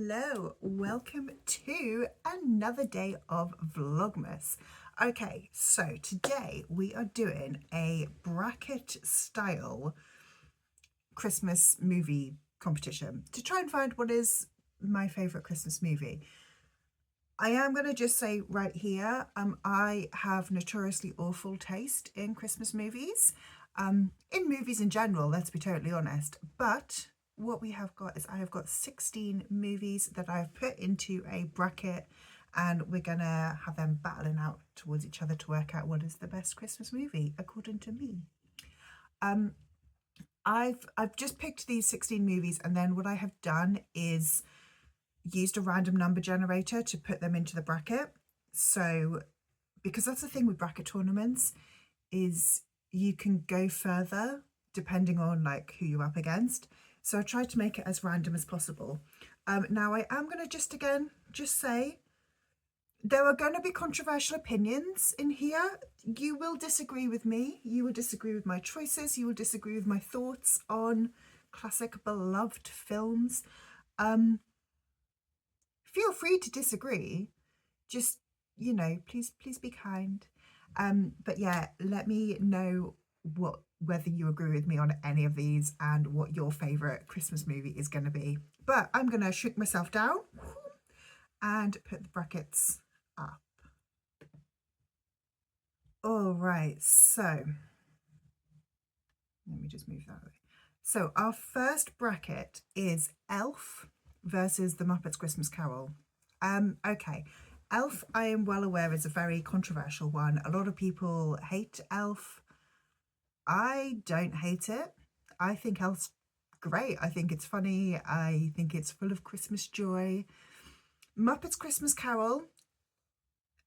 Hello, welcome to another day of Vlogmas. Okay, so today we are doing a bracket style Christmas movie competition to try and find what is my favourite Christmas movie. I am going to just say right here, I have notoriously awful taste in Christmas movies, in movies in general, let's be totally honest, but what we have got is I have got 16 movies that I've put into a bracket, and we're gonna have them battling out towards each other to work out what is the best Christmas movie according to me. I've just picked these 16 movies, and then what I have done is used a random number generator to put them into the bracket. So because that's the thing with bracket tournaments, is you can go further depending on like who you're up against. So I tried to make it as random as possible. Now I am going to just say there are going to be controversial opinions in here. You will disagree with me. You will disagree with my choices. You will disagree with my thoughts on classic beloved films. Feel free to disagree. Just, you know, please be kind. But yeah, let me know whether you agree with me on any of these and what your favourite Christmas movie is going to be. But I'm going to shrink myself down and put the brackets up. All right, so let me just move that way. So our first bracket is Elf versus The Muppets Christmas Carol. Okay, Elf, I am well aware, is a very controversial one. A lot of people hate Elf. I don't hate it. I think Elf's great. I think it's funny. I think it's full of Christmas joy. Muppets Christmas Carol.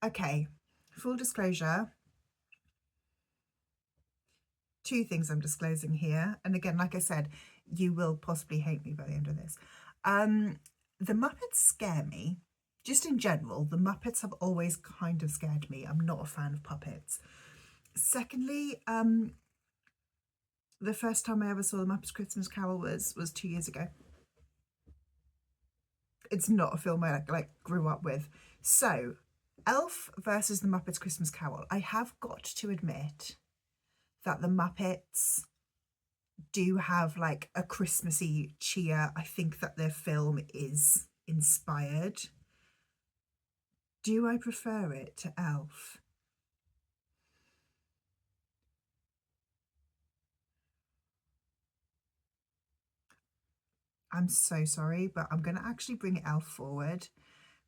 Okay, full disclosure. Two things I'm disclosing here. And again, like I said, you will possibly hate me by the end of this. The Muppets scare me. Just in general, the Muppets have always kind of scared me. I'm not a fan of puppets. Secondly, the first time I ever saw The Muppets Christmas Carol was 2 years ago. It's not a film I like grew up with. So, Elf versus The Muppets Christmas Carol. I have got to admit that the Muppets do have like a Christmassy cheer. I think that their film is inspired. Do I prefer it to Elf? I'm so sorry, but I'm going to actually bring Elf forward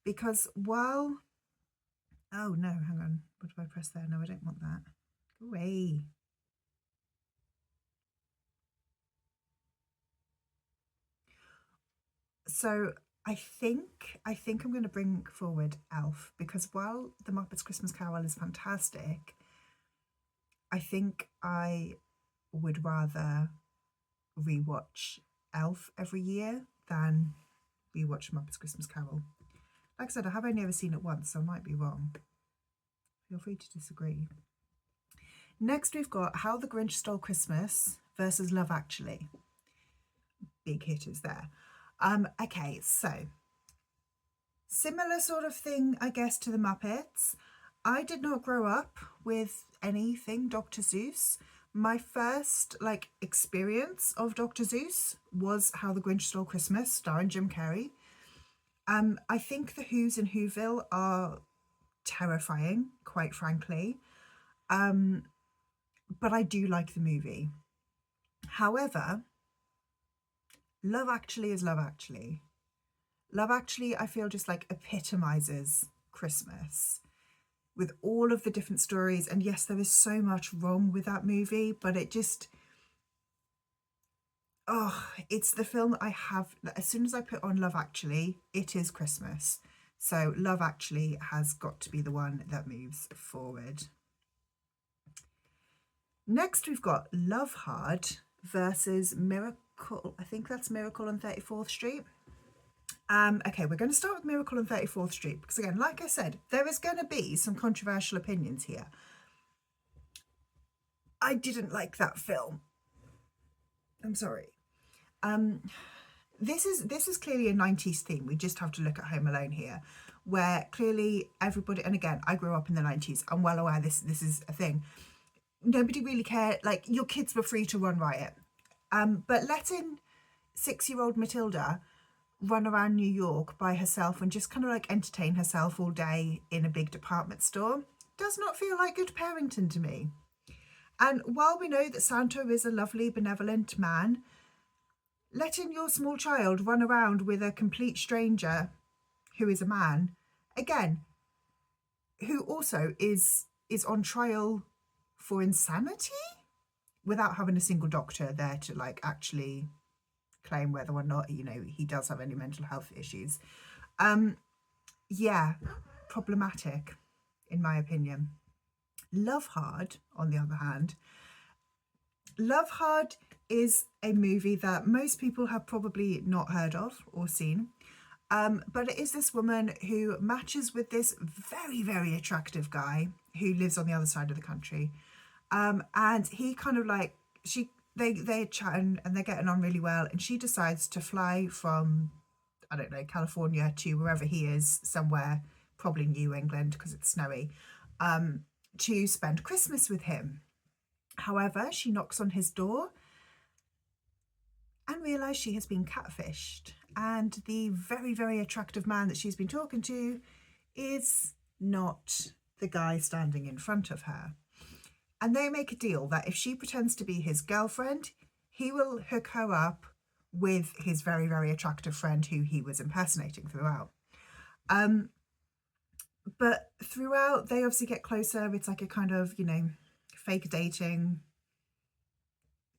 because while... Oh no, hang on. What do I press there? No, I don't want that. Go away. So I think I'm going to bring forward Elf because while The Muppets Christmas Carol is fantastic, I think I would rather rewatch Elf every year than rewatch Muppets Christmas Carol. Like I said, I have only ever seen it once, so I might be wrong. Feel free to disagree. Next, we've got How the Grinch Stole Christmas versus Love Actually. Big hitters there. Okay, so similar sort of thing, I guess, to the Muppets. I did not grow up with anything Dr. Seuss. My first experience of Dr. Seuss was How the Grinch Stole Christmas, starring Jim Carrey. I think the Who's in Whoville are terrifying, quite frankly. But I do like the movie. However, Love Actually is Love Actually. Love Actually, I feel, just like epitomizes Christmas with all of the different stories. And yes, there is so much wrong with that movie, but it just... Oh, it's the film that I have... As soon as I put on Love Actually, it is Christmas. So Love Actually has got to be the one that moves forward. Next, we've got Love Hard versus Miracle. I think that's Miracle on 34th Street. Okay, we're going to start with Miracle on 34th Street because, again, like I said, there is going to be some controversial opinions here. I didn't like that film. I'm sorry. this is clearly a 90s theme. We just have to look at Home Alone here, where clearly everybody, and again, I grew up in the 90s. I'm well aware this is a thing. Nobody really cared. Like, your kids were free to run riot. But letting 6-year-old Matilda run around New York by herself and just kind of like entertain herself all day in a big department store does not feel like good parenting to me. And while we know that Santa is a lovely, benevolent man, letting your small child run around with a complete stranger who is a man, again, who also is on trial for insanity without having a single doctor there to like actually claim whether or not, you know, he does have any mental health issues. Yeah, problematic in my opinion. Love Hard, on the other hand, Love Hard is a movie that most people have probably not heard of or seen. But it is this woman who matches with this very, very attractive guy who lives on the other side of the country. And he kind of like, they're chatting and they're getting on really well. And she decides to fly from, I don't know, California to wherever he is, somewhere, probably New England because it's snowy, to spend Christmas with him. However, she knocks on his door and realises she has been catfished. And the very, very attractive man that she's been talking to is not the guy standing in front of her. And they make a deal that if she pretends to be his girlfriend, he will hook her up with his very, very attractive friend who he was impersonating throughout. But throughout, they obviously get closer. It's like a kind of, you know, fake dating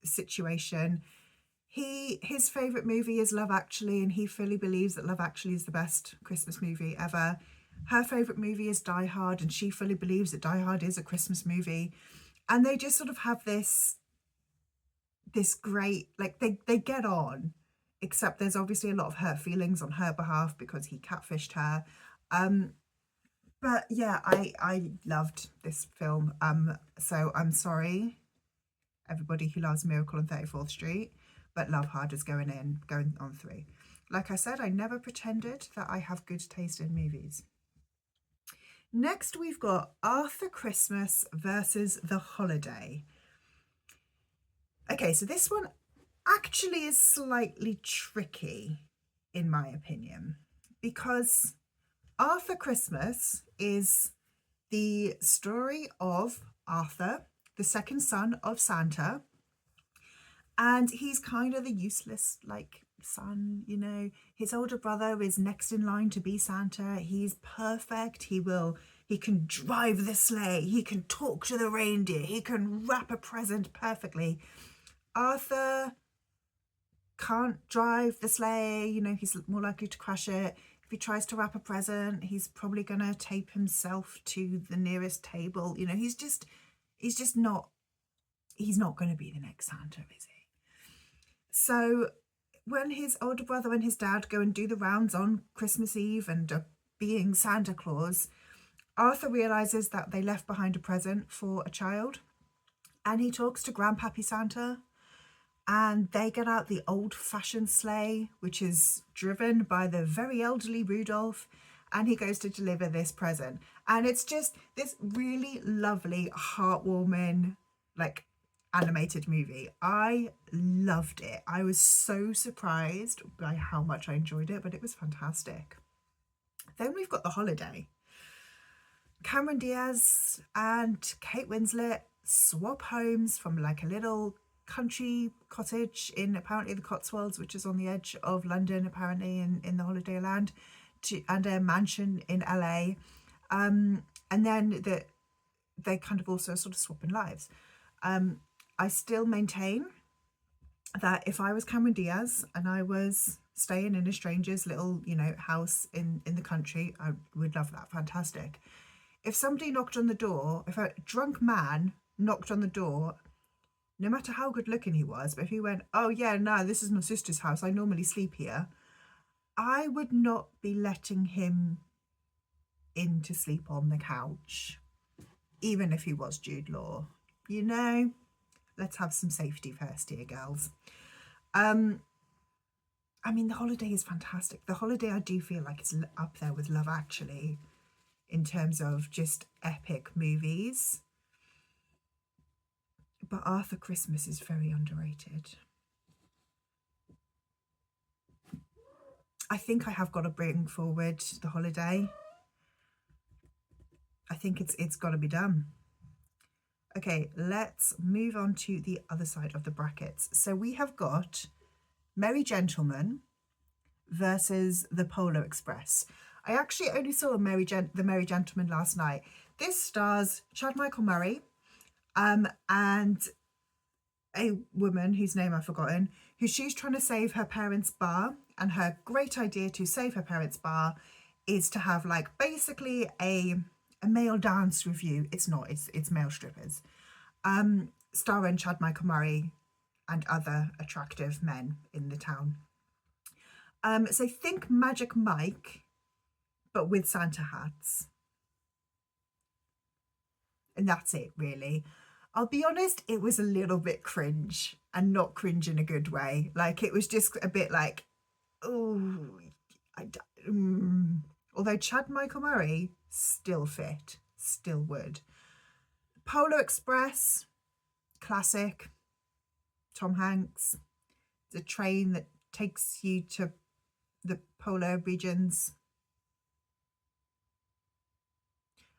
situation. His favourite movie is Love Actually, and he fully believes that Love Actually is the best Christmas movie ever. Her favourite movie is Die Hard, and she fully believes that Die Hard is a Christmas movie. And they just sort of have this great, like, they get on, except there's obviously a lot of hurt feelings on her behalf because he catfished her. But yeah, I loved this film. So I'm sorry, everybody who loves Miracle on 34th Street, but Love Hard is going on 3. Like I said, I never pretended that I have good taste in movies. Next, we've got Arthur Christmas versus The Holiday. Okay, so this one actually is slightly tricky, in my opinion, because Arthur Christmas is the story of Arthur, the second son of Santa, and he's kind of the useless, like, son, you know. His older brother is next in line to be Santa. He's perfect. He can drive the sleigh. He can talk to the reindeer. He can wrap a present perfectly. Arthur can't drive the sleigh, you know, he's more likely to crash it. If he tries to wrap a present, he's probably going to tape himself to the nearest table. You know, he's not going to be the next Santa, is he? So when his older brother and his dad go and do the rounds on Christmas Eve and are being Santa Claus, Arthur realises that they left behind a present for a child, and he talks to Grandpappy Santa, and they get out the old-fashioned sleigh, which is driven by the very elderly Rudolph, and he goes to deliver this present. And it's just this really lovely, heartwarming, like, animated movie. I loved it. I was so surprised by how much I enjoyed it, but it was fantastic. Then we've got The Holiday. Cameron Diaz and Kate Winslet swap homes from like a little country cottage in apparently the Cotswolds, which is on the edge of London, apparently in the holiday land, and a mansion in LA. And then they kind of also sort of swap in lives. I still maintain that if I was Cameron Diaz and I was staying in a stranger's little, you know, house in the country, I would love that. Fantastic. If somebody knocked on the door, if a drunk man knocked on the door, no matter how good looking he was, but if he went, oh yeah, no, this is my sister's house, I normally sleep here, I would not be letting him in to sleep on the couch, even if he was Jude Law. You know, let's have some safety first here, girls. I mean, The Holiday is fantastic. The Holiday, I do feel like it's up there with Love Actually in terms of just epic movies. But Arthur Christmas is very underrated. I think I have got to bring forward The Holiday. I think it's got to be done. Okay, let's move on to the other side of the brackets. So we have got Merry Gentlemen versus The Polar Express. I actually only saw The Merry Gentleman last night. This stars Chad Michael Murray and a woman whose name I've forgotten, who she's trying to save her parents' bar, and her great idea to save her parents' bar is to have like basically a male dance review. It's not, it's male strippers. Starring Chad Michael Murray and other attractive men in the town. So think Magic Mike, but with Santa hats. And that's it, really. I'll be honest, it was a little bit cringe, and not cringe in a good way. Like, it was just a bit like, oh, although Chad Michael Murray still fit, still would. Polar Express, classic. Tom Hanks. The train that takes you to the polar regions.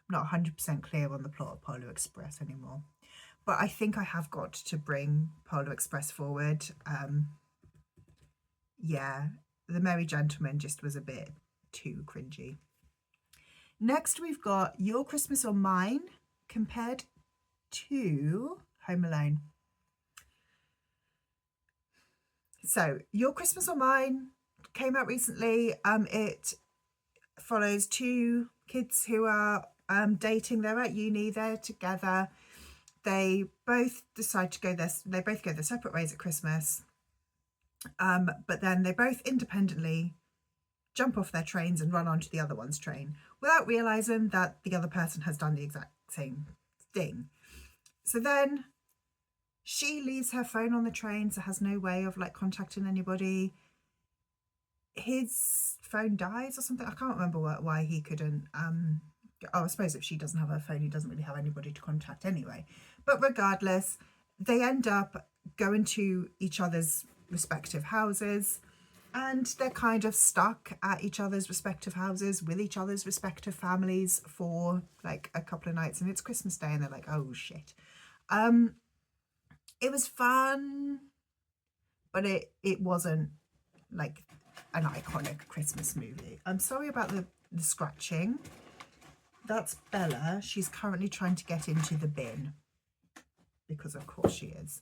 I'm not 100% clear on the plot of Polar Express anymore, but I think I have got to bring Polar Express forward. Yeah, The Merry Gentleman just was a bit too cringy. Next, we've got Your Christmas or Mine compared to Home Alone. So, Your Christmas or Mine came out recently. It follows two kids who are dating. They're at uni, they're together. They both decide to go they both go their separate ways at Christmas. But then they both independently jump off their trains and run onto the other one's train without realizing that the other person has done the exact same thing. So then she leaves her phone on the train, so has no way of like contacting anybody. His phone dies or something. I can't remember why he couldn't. I suppose if she doesn't have her phone, he doesn't really have anybody to contact anyway. But regardless, they end up going to each other's respective houses, and they're kind of stuck at each other's respective houses with each other's respective families for like a couple of nights, and it's Christmas Day and they're like, oh shit. It was fun, but it wasn't like an iconic Christmas movie. I'm sorry about the scratching. That's Bella. She's currently trying to get into the bin, because of course she is.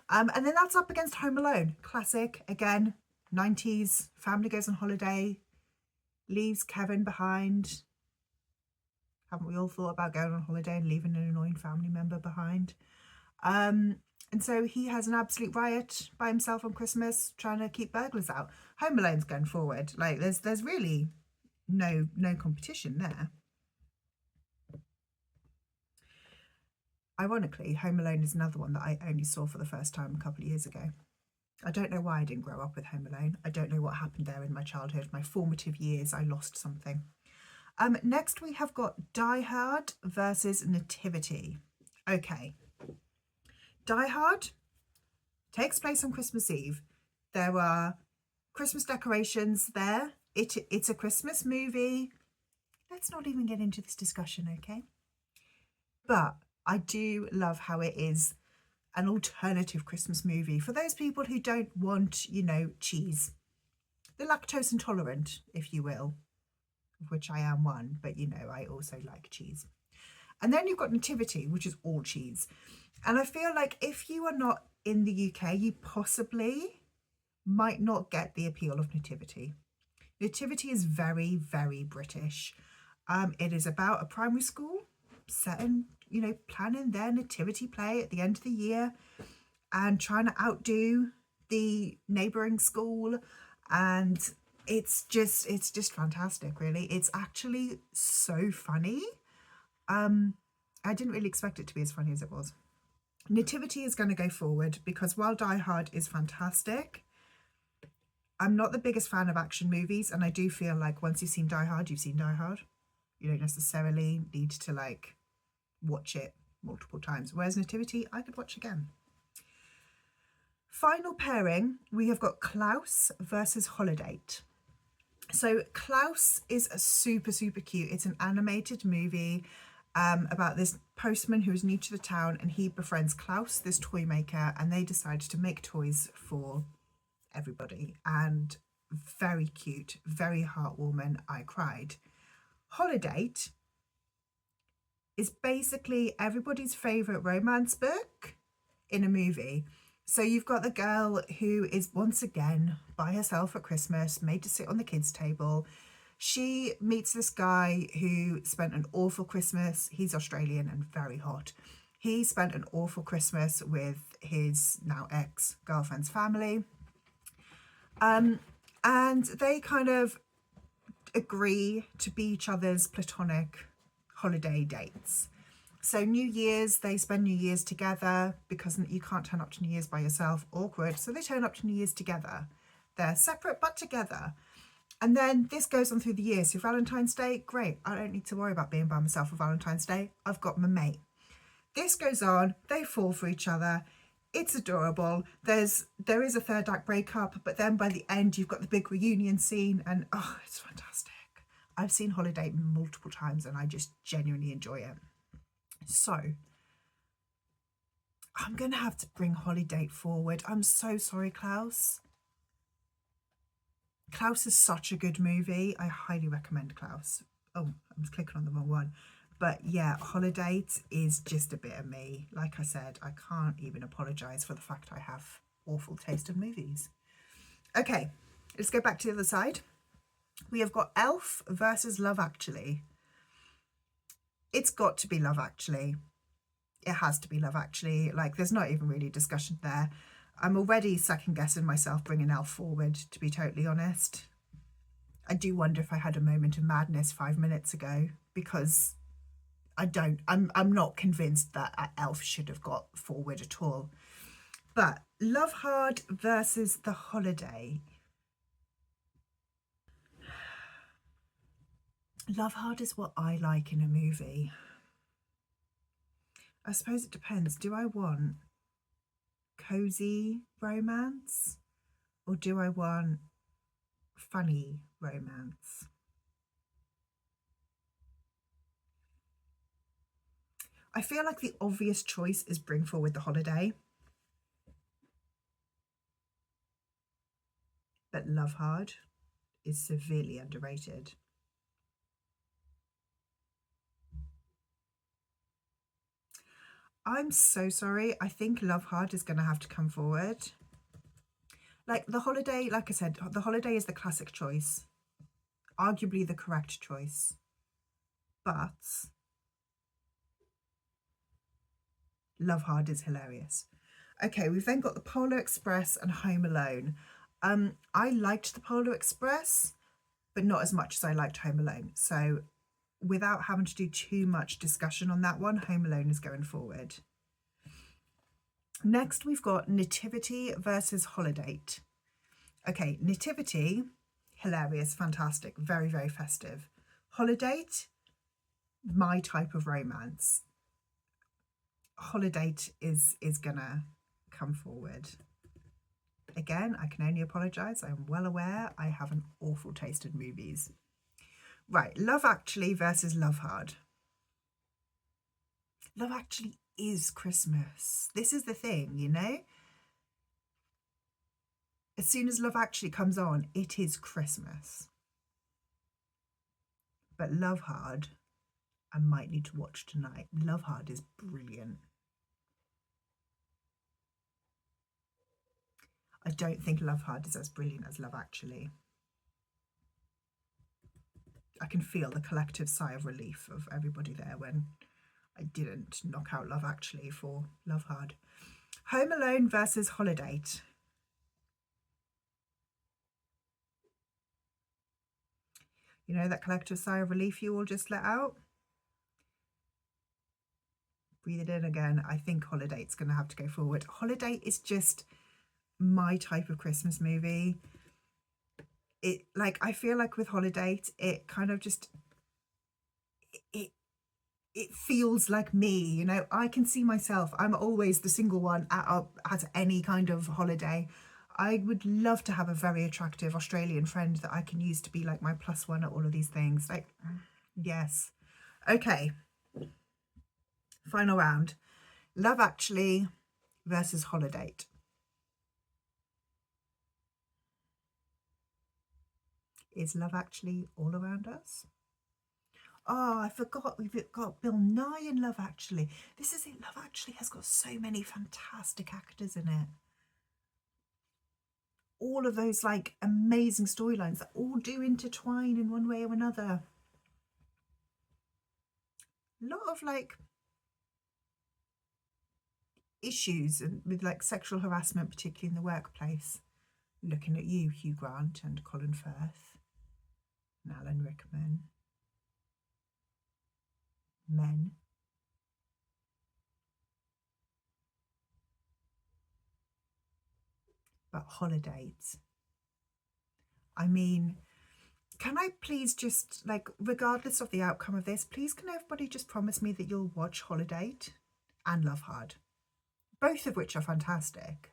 And then that's up against Home Alone. Classic, again, 90s. Family goes on holiday, leaves Kevin behind. Haven't we all thought about going on holiday and leaving an annoying family member behind? And so he has an absolute riot by himself on Christmas, trying to keep burglars out. Home Alone's going forward. Like, there's really no competition there. Ironically, Home Alone is another one that I only saw for the first time a couple of years ago. I don't know why I didn't grow up with Home Alone. I don't know what happened there in my childhood. My formative years, I lost something. Next, we have got Die Hard versus Nativity. Okay. Die Hard takes place on Christmas Eve. There are Christmas decorations there. It's a Christmas movie. Let's not even get into this discussion, okay? But I do love how it is an alternative Christmas movie for those people who don't want, you know, cheese. The lactose intolerant, if you will, of which I am one, but you know, I also like cheese. And then you've got Nativity, which is all cheese. And I feel like if you are not in the UK, you possibly might not get the appeal of Nativity. Nativity is very, very British. It is about a primary school setting, you know, planning their nativity play at the end of the year and trying to outdo the neighbouring school. And it's just fantastic, really. It's actually so funny. I didn't really expect it to be as funny as it was. Nativity is going to go forward because while Die Hard is fantastic, I'm not the biggest fan of action movies, and I do feel like once you've seen Die Hard, you've seen Die Hard. You don't necessarily need to like watch it multiple times. Whereas Nativity, I could watch again. Final pairing, we have got Klaus versus Holiday. So Klaus is a super, super cute. It's an animated movie about this postman who is new to the town, and he befriends Klaus, this toy maker, and they decide to make toys for everybody. And very cute, very heartwarming. I cried. Holiday is basically everybody's favourite romance book in a movie. So you've got the girl who is once again by herself at Christmas, made to sit on the kids' table. She meets this guy who spent an awful Christmas. He's Australian and very hot. He spent an awful Christmas with his now ex-girlfriend's family. And they kind of agree to be each other's platonic holiday dates. So New Year's, they spend New Year's together because you can't turn up to New Year's by yourself, awkward. So they turn up to New Year's together. They're separate but together. And then this goes on through the year. So Valentine's Day, great. I don't need to worry about being by myself for Valentine's Day. I've got my mate. This goes on, they fall for each other. It's adorable. There is a third act breakup, but then by the end you've got the big reunion scene, and oh, it's fantastic. I've seen Holiday multiple times and I just genuinely enjoy it. So I'm going to have to bring Holiday forward. I'm so sorry, Klaus. Klaus is such a good movie. I highly recommend Klaus. Oh, I was clicking on the wrong one. But yeah, Holiday is just a bit of me. Like I said, I can't even apologise for the fact I have awful taste in movies. Okay, let's go back to the other side. We have got Elf versus Love Actually. It's got to be Love Actually. It has to be Love Actually. Like, there's not even really discussion there. I'm already second guessing myself bringing Elf forward, to be totally honest. I do wonder if I had a moment of madness 5 minutes ago, because I'm not convinced that Elf should have got forward at all. But Love Hard versus The Holiday. Love Hard is what I like in a movie. I suppose it depends. Do I want cozy romance or do I want funny romance? I feel like the obvious choice is bring forward The Holiday. But Love Hard is severely underrated. I'm so sorry. I think Love Hard is going to have to come forward. Like The Holiday, like I said, The Holiday is the classic choice. Arguably the correct choice. But Love Hard is hilarious. Okay, we've then got The Polar Express and Home Alone. I liked The Polar Express, but not as much as I liked Home Alone. So without having to do too much discussion on that one, Home Alone is going forward. Next, we've got Nativity versus Holiday. Okay, Nativity, hilarious, fantastic, very, very festive. Holiday, my type of romance. Holiday is gonna come forward. Again, I can only apologise. I'm well aware I have an awful taste in movies. Right, Love Actually versus Love Hard. Love Actually is Christmas. This is the thing, you know? As soon as Love Actually comes on, it is Christmas. But Love Hard, I might need to watch tonight. Love Hard is brilliant. I don't think Love Hard is as brilliant as Love Actually. I can feel the collective sigh of relief of everybody there when I didn't knock out Love Actually for Love Hard. Home Alone versus Holiday. You know that collective sigh of relief you all just let out? Breathe it in again. I think Holiday's going to have to go forward. Holiday is just my type of Christmas movie. it, like, I feel like with holiday, it kind of just, it it feels like me, you know. I can see myself. I'm always the single one at any kind of holiday. I would love to have a very attractive Australian friend that I can use to be like my plus one at all of these things. Like, yes. Okay, final round. Love Actually versus Holiday. Is Love Actually all around us? Oh, I forgot we've got Bill Nye in Love Actually. This is it. Love Actually has got so many fantastic actors in it. All of those like amazing storylines that all do intertwine in one way or another. A lot of like issues and with like sexual harassment, particularly in the workplace. Looking at you, Hugh Grant and Colin Firth and Alan Rickman. Men. But holidays. I mean, can I please just, like, regardless of the outcome of this, please can everybody just promise me that you'll watch Holiday and Love Hard? Both of which are fantastic.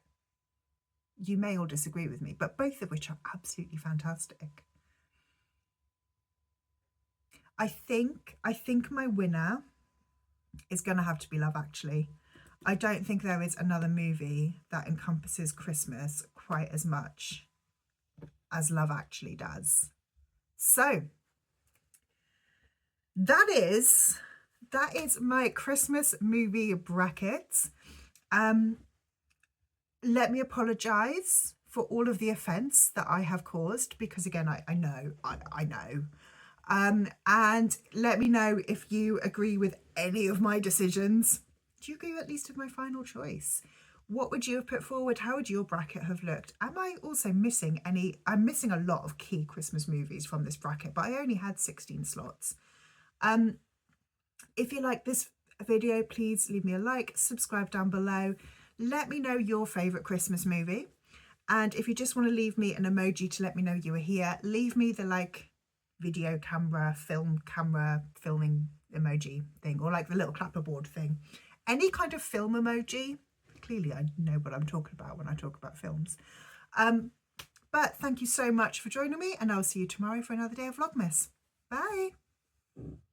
You may all disagree with me, but both of which are absolutely fantastic. I think my winner is going to have to be Love Actually. I don't think there is another movie that encompasses Christmas quite as much as Love Actually does. So that is my Christmas movie bracket. Let me apologise for all of the offence that I have caused, because again, I know. And let me know if you agree with any of my decisions. Do you agree at least with my final choice? What would you have put forward? How would your bracket have looked? Am I also missing any? I'm missing a lot of key Christmas movies from this bracket, but I only had 16 slots. If you like this video, please leave me a like, subscribe down below. Let me know your favourite Christmas movie. And if you just want to leave me an emoji to let me know you were here, leave me the like video camera, filming emoji thing, or like the little clapperboard thing. Any kind of film emoji. Clearly I know what I'm talking about when I talk about films. But thank you so much for joining me, and I'll see you tomorrow for another day of Vlogmas. Bye.